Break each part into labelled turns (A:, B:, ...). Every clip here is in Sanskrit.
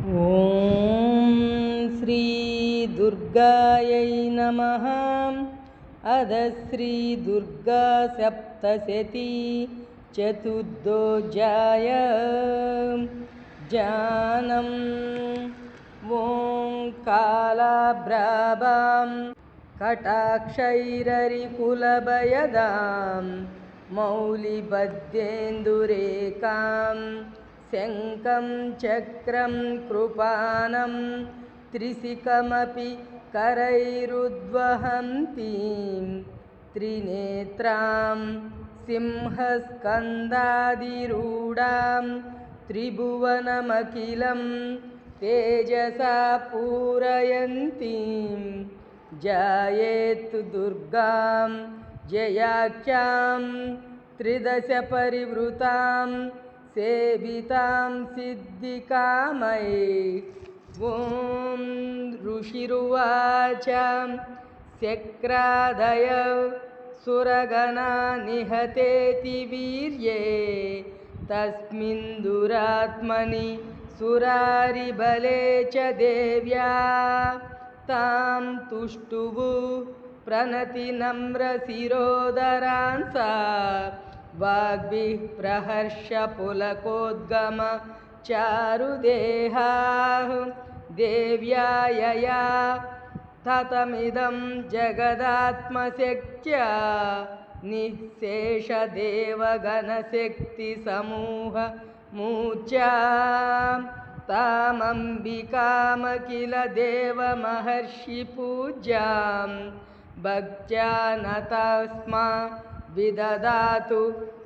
A: ॐ श्री दुर्गायै नमः। अध श्री दुर्गा सप्तशती चतुर्दोऽध्याय। जानम् ॐ कालाभ्राभां कटाक्षैररिकुलभयदां मौलिबद्धेन्दुरेकां शङ्खं चक्रं कृपानं त्रिशिखमपि करैरुद्वहन्तीं त्रिनेत्रां सिंहस्कन्धाधिरूढां त्रिभुवनमखिलं तेजसा पूरयन्तीं ध्यायेत् दुर्गां जयाख्यां त्रिदशपरिवृतां सेवितां सिद्धिकामये। ॐ ऋषिरुवाच शक्रादय सुरगणा निहतेति वीर्ये तस्मिन् दुरात्मनि सुरारिबले च देव्या तां तुष्टुः प्रणतिनम्रशिरोदरान् सा वाग्भिः प्रहर्षपुलकोद्गम चारुदेहाः देव्या यया ततमिदं जगदात्मशक्त्या निःशेषदेवगणशक्तिसमूह मूर्च्छा तामम्बिकामखिल देवमहर्षिपूज्यां भक्त्या नतस्मा विदधातु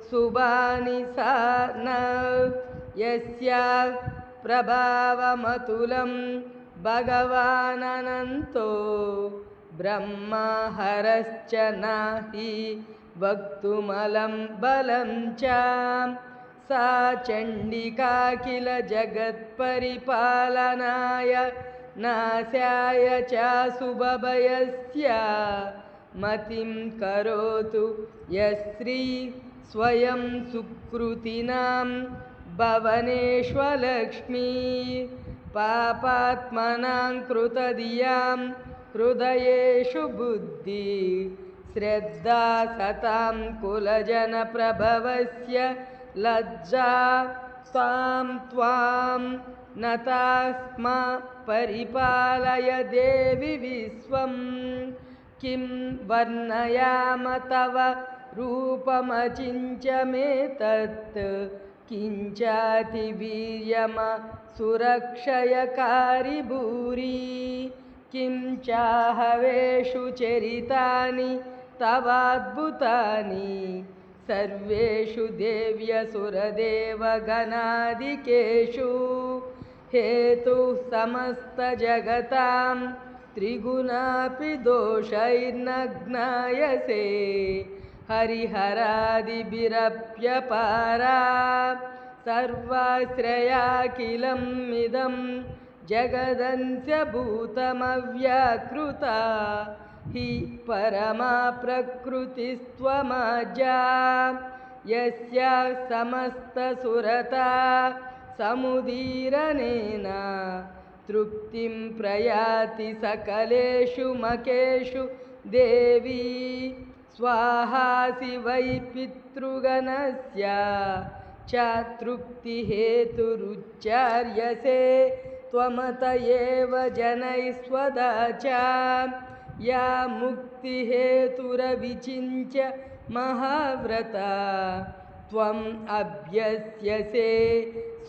A: शुभानि सा न यस्याः प्रभावमतुलं भगवाननन्तो ब्रह्मा हरश्च नहि वक्तुमलं बलं च सा चण्डिका किल जगत्परिपालनाय नाशाय च शुभभयस्य मतिं करोतु यस्त्री स्वयं सुकृतिनां भवनेष्वलक्ष्मी पापात्मनां कृतधियां हृदयेषु बुद्धि श्रद्धा सतां कुलजनप्रभवस्य लज्जा तां त्वां नतास्मा परिपालय देवि विश्वं किं वर्णयाम तव रूपमचिन्त्यमेतत् किञ्चातिवीर्यमसुरक्षयकारि भूरि किं चाहवेषु चरितानि तवाद्भुतानि सर्वेषु देव्यसुरदेवगणादिकेषु हेतुः समस्तजगतां त्रिगुणापि दोषैर्न ज्ञायसे हरिहरादिभिरप्यपारा सर्वाश्रयाखिलमिदं जगदन्त्यभूतमव्याकृता हि परमा प्रकृतिस्त्वमाज्या यस्या समस्तसुरता समुदीरनेन तृप्तिं प्रयाति सकलेषु मकेषु देवी स्वाहासि वै पितृगणस्य च तृप्तिहेतुरुच्चार्यसे त्वमत एव जनैस्वदा च या मुक्तिहेतुरविचिन्त्य महाव्रता त्वम् अभ्यस्यसे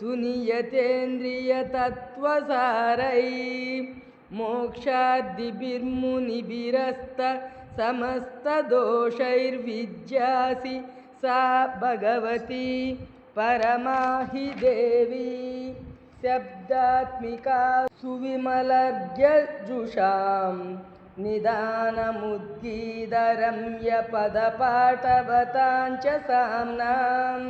A: सुनियतेन्द्रियतत्त्वसारै मोक्षादिभिर्मुनिभिरस्त समस्तदोषैर्विज्यासि सा भगवती परमा हि देवी शब्दात्मिका सुविमलर्घ्यजुषां निदानमुद्गीतरम्यपदपाठवतां च साम्नां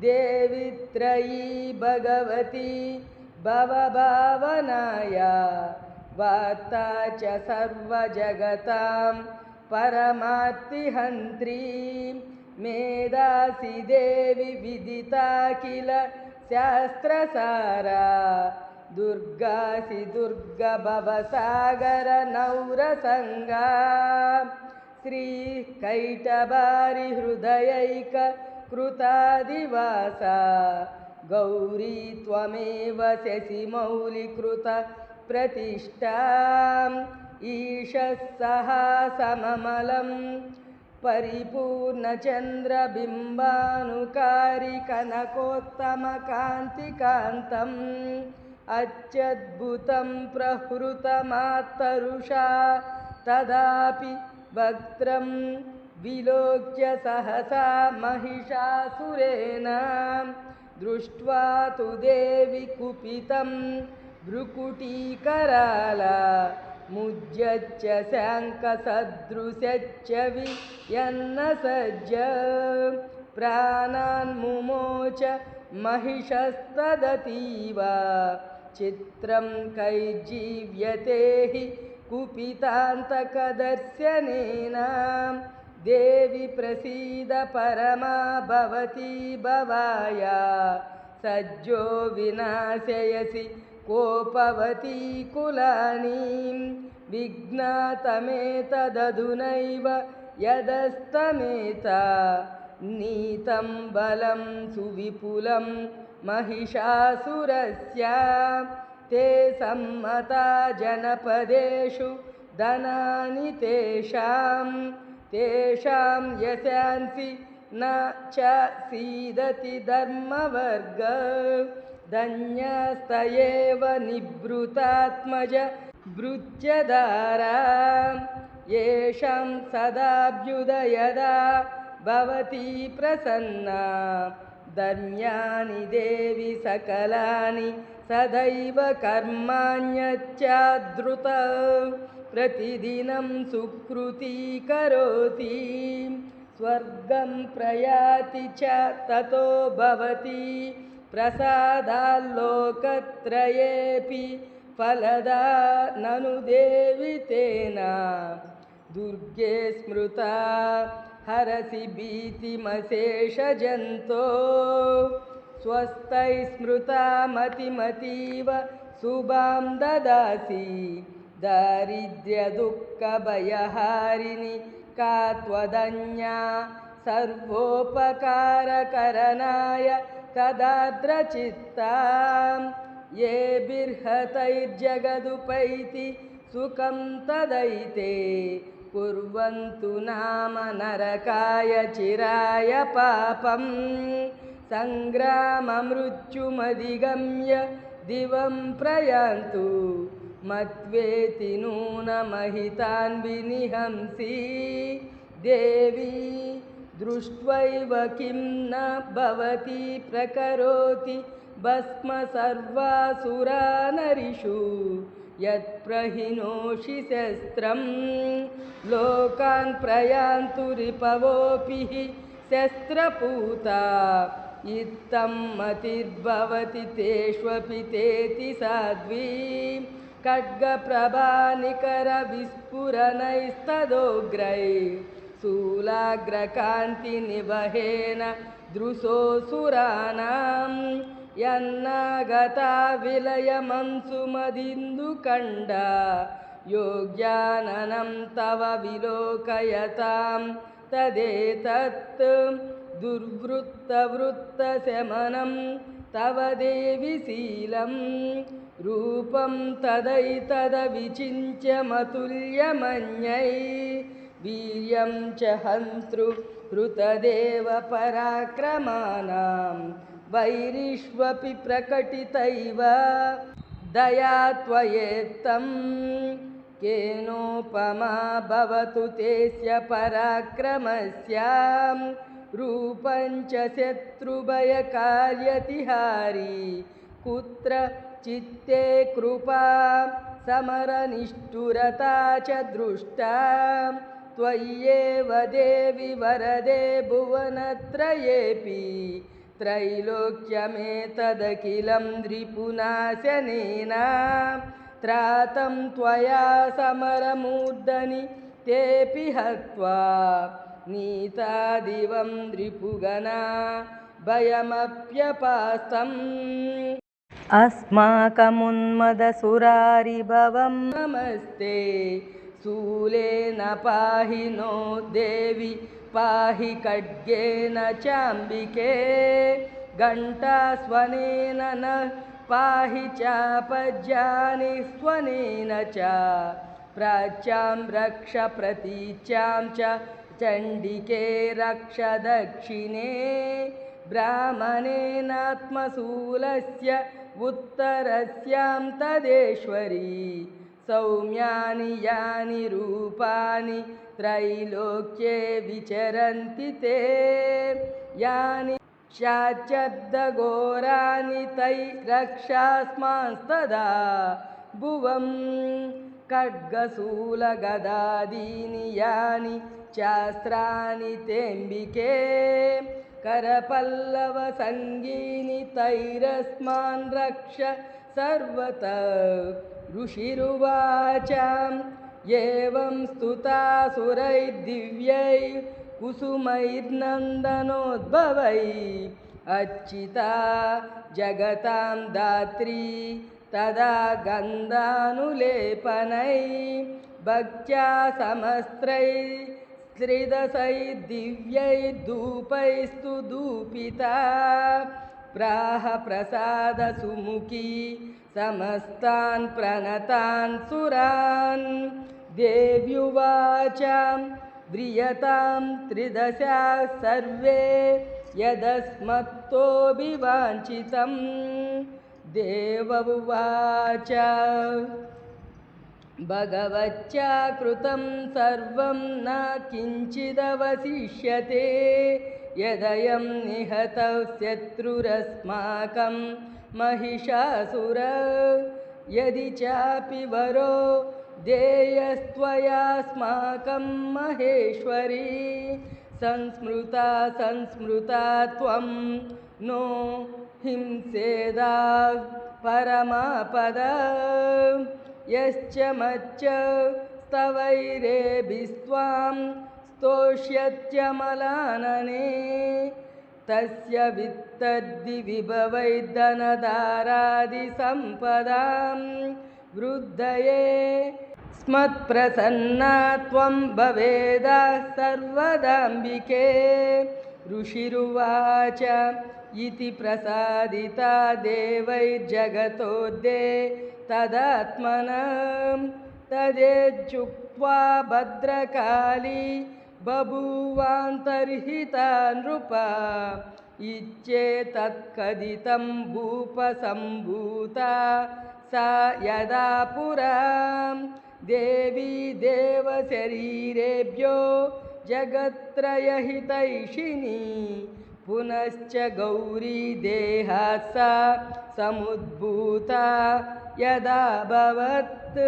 A: देवी त्रयी भगवती भवभावनाया वार्ता च सर्वजगतां परमार्तिहन्त्री मेधासि देवी विदिता किल शास्त्रसारा दुर्गासि दुर्गभवसागरनौरसङ्गा श्रीकैटभारिहृदयैककृतादिवासा गौरी त्वमेव शशिमौलिकृतप्रतिष्ठाम् ईशः सहासममलं परिपूर्णचन्द्रबिम्बानुकारि कनकोत्तमकान्तिकान्तम् अत्यद्भुतं प्रहृतमात्तरुषा तदापि वक्त्रं विलोक्य सहसा महिषासुरेण दृष्ट्वा तु देवि कुपितं भ्रुकुटीकराला मुज्जच्च शाङ्कसदृशच्च वियन्नसज्ज प्राणान् मुमोच महिषस्तदतीव चित्रं कैर्जीव्यते हि कुपितान्तकदर्शनेन देवि प्रसीद परमा भवती भवाया सज्जो विनाशयसि कोपवती कुलानीं विघ्नातमेतदधुनैव यदस्तमेता नीतं बलं सुविपुलं महिषासुरस्य ते सम्मता जनपदेषु धनानि तेषां यशांसि न च सीदति धर्मवर्ग धन्यस्त एव निभृतात्मज भृत्यदारा येषां सदाभ्युदयदा भवती प्रसन्ना धन्यानि देवि सकलानि सदैव कर्माण्यच्चादृत प्रतिदिनं सुकृती करोति स्वर्गं प्रयाति च ततो भवति प्रसादाल्लोकत्रयेऽपि फलदा ननु देवि तेन दुर्गे स्मृता हरसि भीतिमशेषजन्तो स्वस्तै स्मृता मतिमतीव शुभां ददासि दारिद्र्यदुःखभयहारिणि का त्वदन्या सर्वोपकारकरणाय तदार्द्रचित्ता ये बिर्हतैर्जगदुपैति सुखं तदैते कुर्वन्तु नाम नरकाय चिराय पापं सङ्ग्राममृत्युमधिगम्य दिवं प्रयान्तु मत्वेति नूनमहितान् विनिहंसि देवी दृष्ट्वैव किं न भवति प्रकरोति भस्म सर्वासुरानरिषु यत्प्रहिनोषि शस्त्रं लोकान् प्रयान्तु रिपवोऽपि हि शस्त्रपूता इत्थं मतिर्भवति तेष्वपि तेति साध्वी खड्गप्रभानिकरविस्फुरणैस्तदोग्रै शूलाग्रकान्तिनिवहेन दृशोऽसुराणां यन्नागता विलयमंसुमदिन्दुकण्डा योग्याननं तव विलोकयतां तदेतत् दुर्वृत्तवृत्तशमनं तव देवि शीलं रूपं तदैतदविचिन्त्य मतुल्यमन्यै वीर्यं च हन्तृ हृतदेव पराक्रमाणां वैरिष्वपि प्रकटितैव दया त्वयेत्तं केनोपमा भवतु तेस्य पराक्रमस्य रूपं च शत्रुभयकार्यतिहारी कुत्र चित्ते कृपा समरनिष्ठुरता च दृष्टा त्वय्येव देवि वरदे भुवनत्रयेऽपि त्रैलोक्यमेतदखिलं द्रिपुनाशनेन त्रातं त्वया समरमूर्धनि तेऽपि हत्वा नीतादिवं द्रिपुगणा भयमप्यपास्तम् अस्माकमुन्मदसुरारिभवं नमस्ते शूलेन पाहि नो देवि पाहि खड्गेन चाम्बिके घण्टास्वनेन न पाहि चापज्यानि स्वनेन च प्राच्यां रक्ष प्रतीच्यां च चण्डिके रक्ष दक्षिणे ब्राह्मणेनात्मशूलस्य उत्तरस्यां तदेश्वरी सौम्यानि यानि रूपाणि त्रैलोक्ये विचरन्ति ते यानि शाच्यब्दघोराणि तै रक्षास्मांस्तदा भुवं खड्गशूलगदादीनि यानि शास्त्राणि तेऽम्बिके करपल्लवसङ्गीनि तैरस्मान् रक्ष सर्वतः ऋषिरुवाच एवं स्तुतासुरैर्दिव्यैः कुसुमैर्नन्दनोद्भवैः अर्चिता जगतां धात्री तदा गन्धानुलेपनैः भक्त्या समस्त्रैः त्रिदशैर्दिव्यैर्धूपैस्तु धूपिता प्राह प्रसादसुमुखी समस्तान् प्रणतान् सुरान् देव्युवाच व्रियतां त्रिदशा सर्वे यदस्मत्तोऽभिवाञ्छितं देव उवाच भगवच्चाकृतं सर्वं न किञ्चिदवशिष्यते यदयं निहतः शत्रुरस्माकं महिषासुर यदि चापि वरो देयस्त्वयास्माकं महेश्वरी संस्मृता त्वं नो हिंसेदा परमापद यश्च मच्च स्तवैरेभिस्त्वां स्तोष्यत्यमलानने तस्य वित्तद्दिविभवैर्धनधारादिसम्पदां वृद्धये स्मत्प्रसन्ना त्वं भवेदा सर्वदाम्बिके ऋषिरुवाच इति प्रसादिता देवैर्जगतोऽद्ये तदात्मनं तदेत्युक्त्वा भद्रकाली बभूवान्तर्हिता नृपा इच्चेतत्कथितं भूपसम्भूता सा यदा पुरा देवी देवशरीरेभ्यो जगत्त्रयहितैषिणी पुनश्च गौरी देहात् सा समुद्भूता यदाभवत्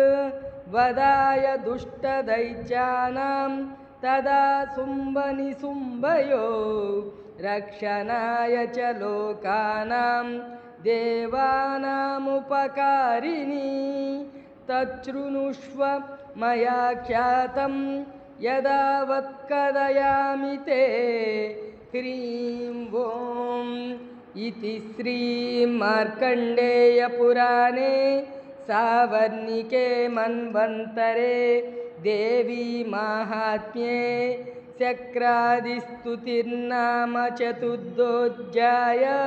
A: वधाय दुष्टदैत्यानां तदा शुम्भनिशुम्भयो रक्षणाय च लोकानां देवानामुपकारिणी तच्छृणुष्व मया ख्यातं यदा वत्कथयामि ते ह्रीं ॐ इति श्रीमार्कण्डेयपुराणे सावर्णिके मन्वन्तरे देवी माहात्म्ये शक्रादिस्तुतिर्नाम चतुर्थोऽध्यायः।